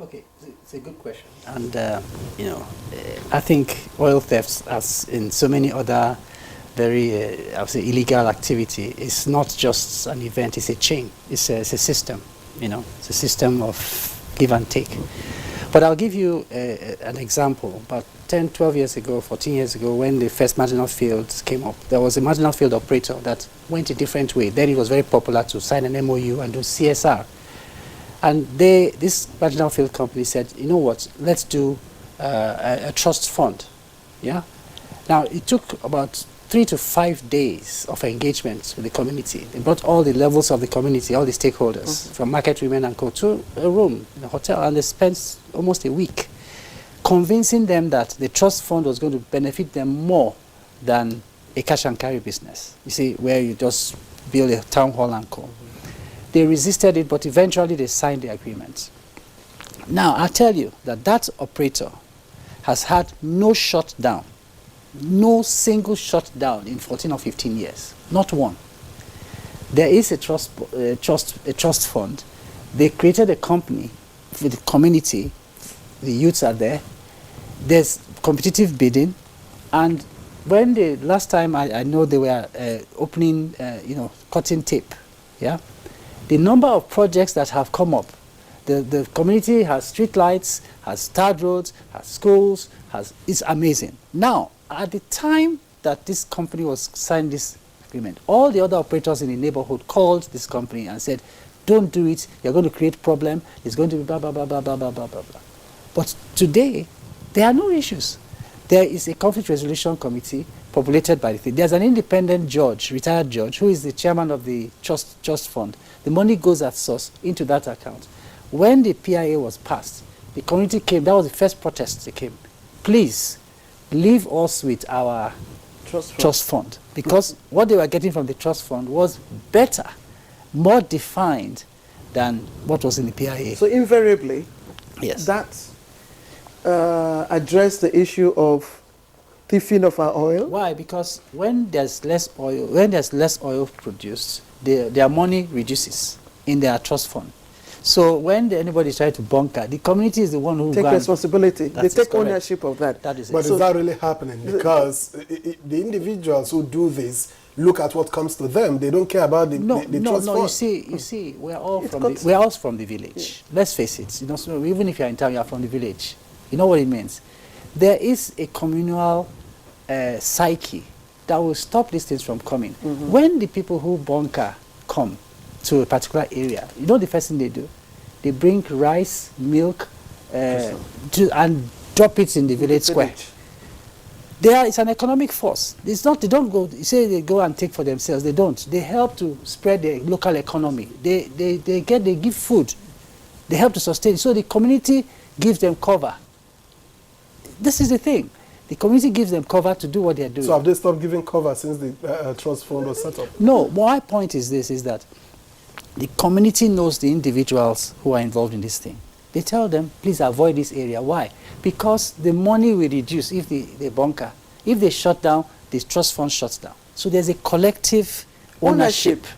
Okay, it's a good question. And, I think oil thefts, as in so many other very, I would say, illegal activity, is not just an event, it's a chain. It's a system, It's a system of give and take. But I'll give you an example. About 10, 12 years ago, 14 years ago, when the first marginal fields came up, there was a marginal field operator that went a different way. Then it was very popular to sign an MOU and do CSR. And this marginal field company said, you know what, let's do a trust fund. Yeah. Now, it took about 3 to 5 days of engagement with the community. They brought all the levels of the community, all the stakeholders, from market women and co, to a room in a hotel, and they spent almost a week convincing them that the trust fund was going to benefit them more than a cash and carry business. You see, where you just build a town hall and co. They resisted it, but eventually they signed the agreement. Now, I tell you that operator has had no shutdown, no single shutdown in 14 or 15 years, not one. There is a trust fund. They created a company for the community. The youths are there. There's competitive bidding, and when the last time I know they were opening, cutting tape, yeah. The number of projects that have come up, the community has street lights, has tarred roads, has schools, it's amazing. Now, at the time that this company was signed this agreement, all the other operators in the neighborhood called this company and said, don't do it, you're going to create problem, it's going to be blah, blah, blah, blah, blah, blah, blah, blah, blah. But today, there are no issues. There is a conflict resolution committee populated by the thing. There's an independent judge, retired judge, who is the chairman of the trust fund. The money goes at source into that account. When the PIA was passed, the community came. That was the first protest they came. Please, leave us with our trust fund. Because what they were getting from the trust fund was better, more defined than what was in the PIA. So invariably, yes, that addressed the issue of thieving of our oil. Why? Because when there's less oil produced, their money reduces in their trust fund. So when anybody tries to bunker, the community is the one who take responsibility. They take correct. Ownership of that. That is it. But is that really happening? Because the individuals who do this look at what comes to them. They don't care about the trust fund. You see, we're all from the village. Yeah. Let's face it. So even if you're in town, you're from the village. You know what it means. There is a communal psyche that will stop these things from coming. Mm-hmm. When the people who bunker come to a particular area, you know the first thing they do? They bring rice, milk, and drop it in the village square. It's an economic force. It's not, they don't go, you say they go and take for themselves. They don't. They help to spread the local economy. They give food. They help to sustain. So the community gives them cover. This is the thing. The community gives them cover to do what they're doing. So have they stopped giving cover since the trust fund was set up? No. My point is this, is that the community knows the individuals who are involved in this thing. They tell them, please avoid this area. Why? Because the money will reduce if they bunker. If they shut down, the trust fund shuts down. So there's a collective ownership